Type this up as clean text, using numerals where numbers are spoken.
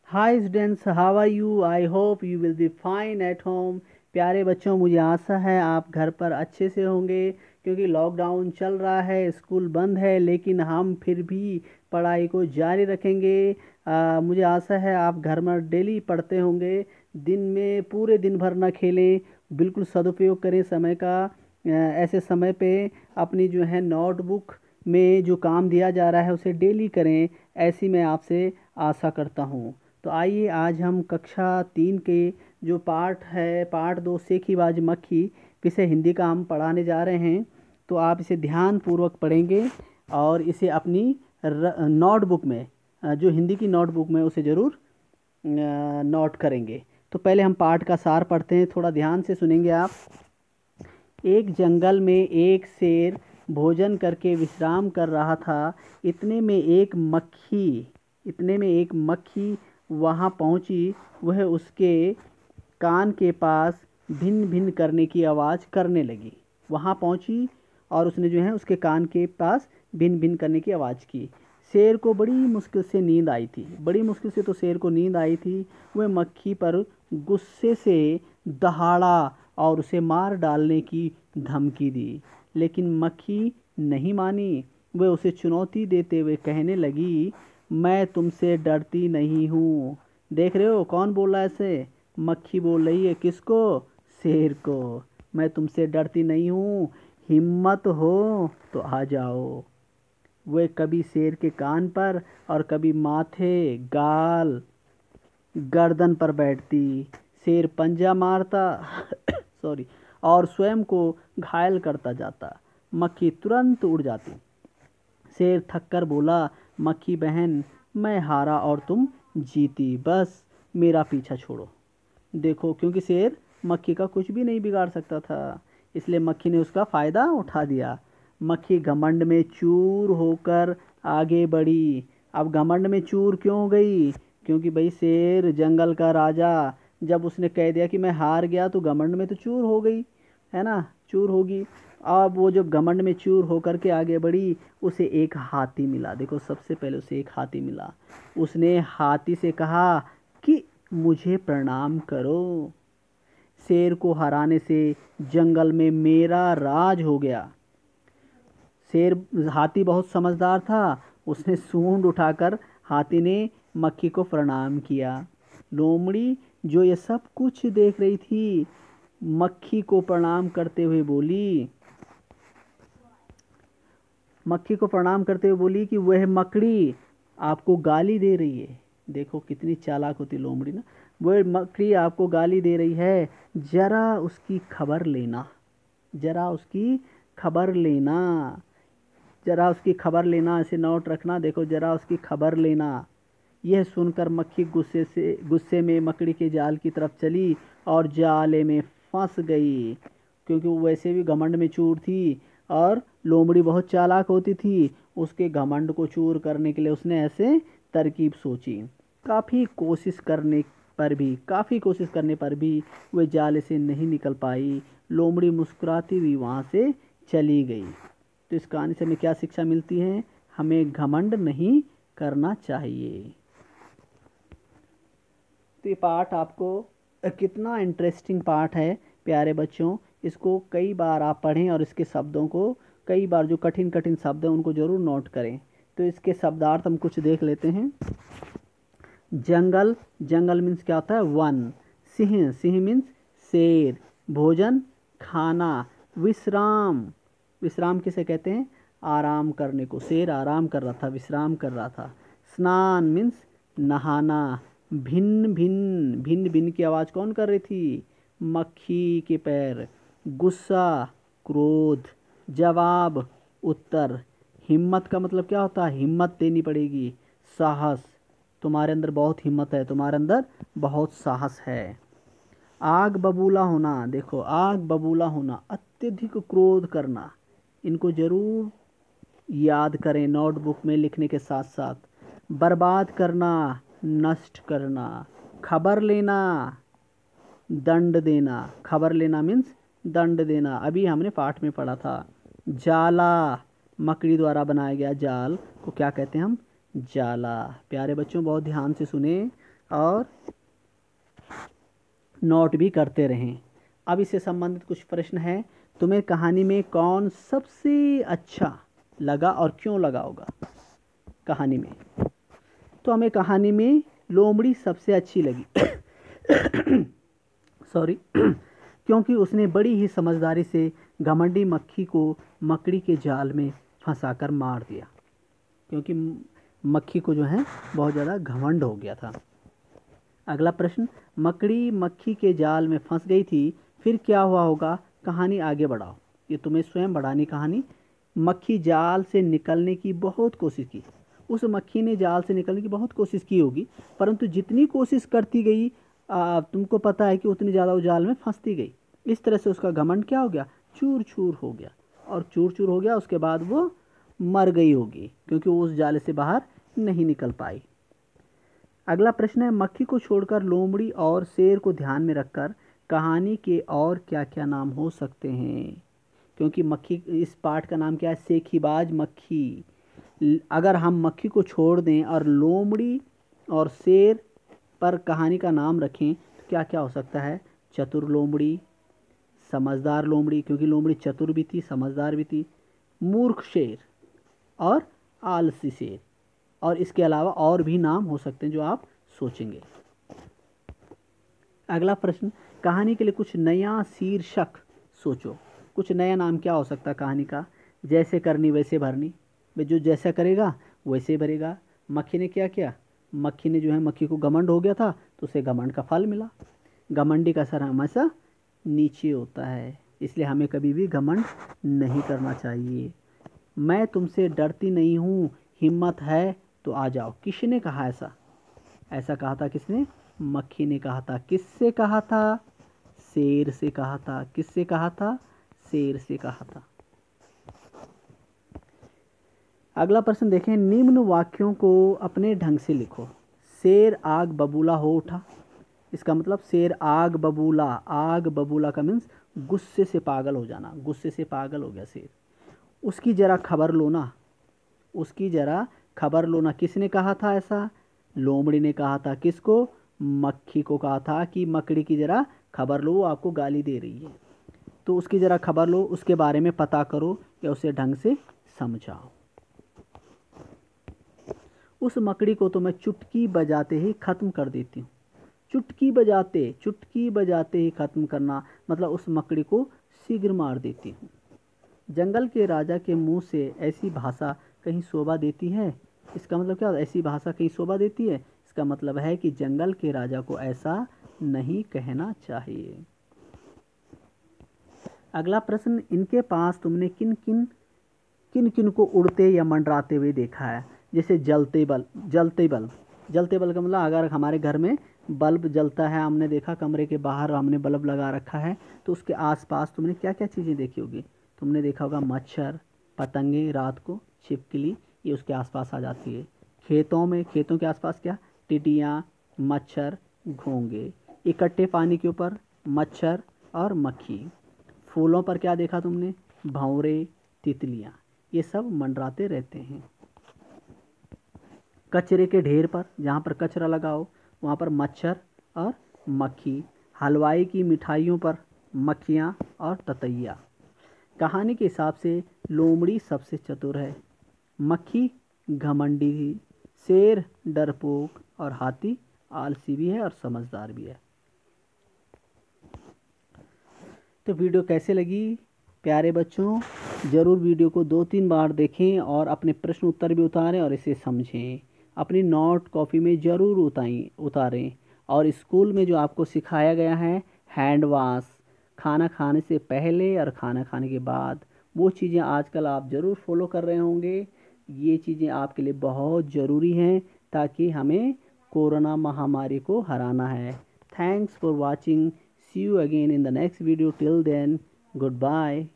Hi students, how are you? I hope you will be fine at home. प्यारे बच्चों, मुझे आशा है आप घर पर अच्छे से होंगे, क्योंकि लॉकडाउन चल रहा है, स्कूल बंद है, लेकिन हम फिर भी पढ़ाई को जारी रखेंगे। मुझे आशा है आप घर में डेली पढ़ते होंगे। दिन में पूरे दिन भर ना खेलें, बिल्कुल सदुपयोग करें समय का। ऐसे समय पे अपनी जो है नोटबुक में जो काम दिया जा रहा है उसे डेली करें, ऐसी मैं आपसे आशा करता हूँ। तो आइए आज हम कक्षा 3 के जो पाठ है, पाठ 2 सेखीबाज मक्खी विषय हिंदी का हम पढ़ाने जा रहे हैं। तो आप इसे ध्यान पूर्वक पढ़ेंगे और इसे अपनी नोटबुक में, जो हिंदी की नोटबुक में उसे ज़रूर नोट करेंगे। तो पहले हम पाठ का सार पढ़ते हैं, थोड़ा ध्यान से सुनेंगे आप। एक जंगल में एक शेर भोजन करके विश्राम कर रहा था। इतने में एक मक्खी वहाँ पहुँची। वह उसके कान के पास भिन भिन करने की आवाज़ करने लगी। वहाँ पहुँची और उसने जो है उसके कान के पास भिन भिन करने की आवाज़ की। शेर को बड़ी मुश्किल से नींद आई थी। बड़ी मुश्किल से तो शेर को नींद आई थी। वह मक्खी पर गुस्से से दहाड़ा और उसे मार डालने की धमकी दी, लेकिन मक्खी नहीं मानी। वह उसे चुनौती देते हुए कहने लगी, मैं तुमसे डरती नहीं हूँ। देख रहे हो कौन बोल रहा है ऐसे? मक्खी बोल रही है। किसको? शेर को। मैं तुमसे डरती नहीं हूँ, हिम्मत हो तो आ जाओ। वह कभी शेर के कान पर और कभी माथे, गाल, गर्दन पर बैठती। शेर पंजा मारता सॉरी, और स्वयं को घायल करता जाता। मक्खी तुरंत उड़ जाती। शेर थककर बोला, मक्खी बहन, मैं हारा और तुम जीती, बस मेरा पीछा छोड़ो। देखो, क्योंकि शेर मक्खी का कुछ भी नहीं बिगाड़ सकता था, इसलिए मक्खी ने उसका फ़ायदा उठा दिया। मक्खी घमंड में चूर होकर आगे बढ़ी। अब घमंड में चूर क्यों हो गई? क्योंकि भाई शेर जंगल का राजा, जब उसने कह दिया कि मैं हार गया तो घमंड में तो चूर हो गई, है ना? चूर होगी। अब वो जब घमंड में चूर होकर के आगे बढ़ी, उसे एक हाथी मिला। देखो, सबसे पहले उसे एक हाथी मिला। उसने हाथी से कहा कि मुझे प्रणाम करो। शेर को हराने से जंगल में मेरा राज हो गया। शेर हाथी बहुत समझदार था। उसने सूंड उठाकर हाथी ने मक्खी को प्रणाम किया। लोमड़ी, जो ये सब कुछ देख रही थी, मक्खी को प्रणाम करते हुए बोली कि वह मकड़ी आपको गाली दे रही है। देखो कितनी चालाक होती लोमड़ी ना। वह मकड़ी आपको गाली दे रही है, जरा उसकी खबर लेना। जरा उसकी खबर लेना। जरा उसकी खबर लेना, ऐसे नोट रखना। देखो, जरा उसकी खबर लेना। यह सुनकर मक्खी गुस्से में मकड़ी के जाल की तरफ चली और जाले में फंस गई। क्योंकि वो वैसे भी घमंड में चूर थी और लोमड़ी बहुत चालाक होती थी। उसके घमंड को चूर करने के लिए उसने ऐसे तरकीब सोची। काफ़ी कोशिश करने पर भी वह जाले से नहीं निकल पाई। लोमड़ी मुस्कुराती हुई वहाँ से चली गई। तो इस कहानी से हमें क्या शिक्षा मिलती है? हमें घमंड नहीं करना चाहिए। तो ये पाठ आपको कितना इंटरेस्टिंग पाठ है प्यारे बच्चों। इसको कई बार आप पढ़ें और इसके शब्दों को कई बार, जो कठिन कठिन शब्द हैं उनको ज़रूर नोट करें। तो इसके शब्दार्थ हम कुछ देख लेते हैं। जंगल, जंगल मीन्स क्या होता है? वन। सिंह, सिंह मीन्स शेर। भोजन, खाना। विश्राम, विश्राम किसे कहते हैं? आराम करने को। शेर आराम कर रहा था, विश्राम कर रहा था। स्नान मीन्स नहाना। भिन्न भिन्न, भिन्न भिन्न की आवाज़ कौन कर रही थी? मक्खी के पैर। गुस्सा, क्रोध। जवाब, उत्तर। हिम्मत का मतलब क्या होता है? हिम्मत देनी पड़ेगी। साहस, तुम्हारे अंदर बहुत हिम्मत है, तुम्हारे अंदर बहुत साहस है। आग बबूला होना, देखो, आग बबूला होना, अत्यधिक क्रोध करना। इनको जरूर याद करें नोटबुक में लिखने के साथ साथ। बर्बाद करना, नष्ट करना। खबर लेना, दंड देना। खबर लेना मीन्स दंड देना, अभी हमने पाठ में पढ़ा था। जाला, मकड़ी द्वारा बनाया गया जाल को क्या कहते हैं हम? जाला। प्यारे बच्चों, बहुत ध्यान से सुने। और नोट भी करते रहें। अब इससे संबंधित कुछ प्रश्न है। तुम्हें कहानी में कौन सबसे अच्छा लगा और क्यों लगा होगा कहानी में? तो हमें कहानी में लोमड़ी सबसे अच्छी लगी सॉरी क्योंकि उसने बड़ी ही समझदारी से घमंडी मक्खी को मकड़ी के जाल में फंसाकर मार दिया, क्योंकि मक्खी को जो है बहुत ज़्यादा घमंड हो गया था। अगला प्रश्न, मकड़ी मक्खी के जाल में फंस गई थी, फिर क्या हुआ होगा? कहानी आगे बढ़ाओ। ये तुम्हें स्वयं बढ़ानी कहानी। मक्खी जाल से निकलने की बहुत कोशिश की। उस मक्खी ने जाल से निकलने की बहुत कोशिश की होगी, परंतु जितनी कोशिश करती गई तुमको पता है कि उतनी ज़्यादा वो जाल में फंसती गई। इस तरह से उसका घमंड क्या हो गया? चूर चूर हो गया। और चूर चूर हो गया, उसके बाद वो मर गई होगी, क्योंकि वो उस जाल से बाहर नहीं निकल पाई। अगला प्रश्न है, मक्खी को छोड़कर लोमड़ी और शेर को ध्यान में रखकर कहानी के और क्या क्या नाम हो सकते हैं? क्योंकि मक्खी, इस पाठ का नाम क्या है? सेखीबाज मक्खी। अगर हम मक्खी को छोड़ दें और लोमड़ी और शेर पर कहानी का नाम रखें तो क्या क्या हो सकता है? चतुर लोमड़ी, समझदार लोमड़ी, क्योंकि लोमड़ी चतुर भी थी समझदार भी थी, मूर्ख शेर और आलसी शेर। और इसके अलावा और भी नाम हो सकते हैं जो आप सोचेंगे। अगला प्रश्न, कहानी के लिए कुछ नया शीर्षक सोचो। कुछ नया नाम क्या हो सकता है कहानी का? जैसे करनी वैसे भरनी, भाई जो जैसा करेगा वैसे भरेगा। मक्खी ने क्या किया? मक्खी ने जो है, मक्खी को घमंड हो गया था तो उसे घमंड का फल मिला। घमंडी का सर हमेशा नीचे होता है, इसलिए हमें कभी भी घमंड नहीं करना चाहिए। मैं तुमसे डरती नहीं हूँ, हिम्मत है तो आ जाओ। किसने कहा ऐसा? ऐसा कहा था किसने? मक्खी ने कहा था। किससे कहा था? शेर से कहा था। किससे कहा था? शेर से कहा था। अगला प्रश्न देखें, निम्न वाक्यों को अपने ढंग से लिखो। शेर आग बबूला हो उठा। इसका मतलब शेर आग बबूला, आग बबूला का मीन्स गुस्से से पागल हो जाना, गुस्से से पागल हो गया शेर। उसकी जरा खबर लो ना, उसकी जरा खबर लो ना। किसने कहा था ऐसा? लोमड़ी ने कहा था। किसको? मक्खी को कहा था कि मकड़ी की जरा खबर लो, वो आपको गाली दे रही है, तो उसकी जरा खबर लो, उसके बारे में पता करो या उसे ढंग से समझाओ। उस मकड़ी को तो मैं चुटकी बजाते ही ख़त्म कर देती हूँ। चुटकी बजाते ही ख़त्म करना मतलब उस मकड़ी को शीघ्र मार देती हूँ। जंगल के राजा के मुंह से ऐसी भाषा कहीं शोभा देती है? इसका मतलब क्या? ऐसी भाषा कहीं शोभा देती है, इसका मतलब है कि जंगल के राजा को ऐसा नहीं कहना चाहिए। अगला प्रश्न, इनके पास तुमने किन किन को उड़ते या मंडराते हुए देखा है? जैसे जलते बल्ब का मतलब अगर हमारे घर में बल्ब जलता है, हमने देखा कमरे के बाहर हमने बल्ब लगा रखा है, तो उसके आसपास तुमने क्या क्या चीज़ें देखी होगी? तुमने देखा होगा मच्छर, पतंगे, रात को छिपकली, ये उसके आसपास आ जाती है। खेतों के आसपास क्या? टिड्डियाँ, मच्छर, घोंगे। इकट्ठे पानी के ऊपर मच्छर और मक्खी। फूलों पर क्या देखा तुमने? भंवरे, तितलियाँ, ये सब मंडराते रहते हैं। कचरे के ढेर पर, जहाँ पर कचरा लगा हो वहाँ पर मच्छर और मक्खी। हलवाई की मिठाइयों पर मक्खियाँ और ततैया। कहानी के हिसाब से लोमड़ी सबसे चतुर है, मक्खी घमंडी थी, शेर डरपोक और हाथी आलसी भी है और समझदार भी है। तो वीडियो कैसे लगी प्यारे बच्चों? ज़रूर वीडियो को 2-3 बार देखें और अपने प्रश्न उत्तर भी उतारें और इसे समझें। अपनी नोट कॉपी में ज़रूर उतारें। और स्कूल में जो आपको सिखाया गया है हैंड वॉश, खाना खाने से पहले और खाना खाने के बाद, वो चीज़ें आजकल आप ज़रूर फॉलो कर रहे होंगे। ये चीज़ें आपके लिए बहुत ज़रूरी हैं ताकि हमें कोरोना महामारी को हराना है। Thanks for watching. See you again in the next video. Till then, goodbye.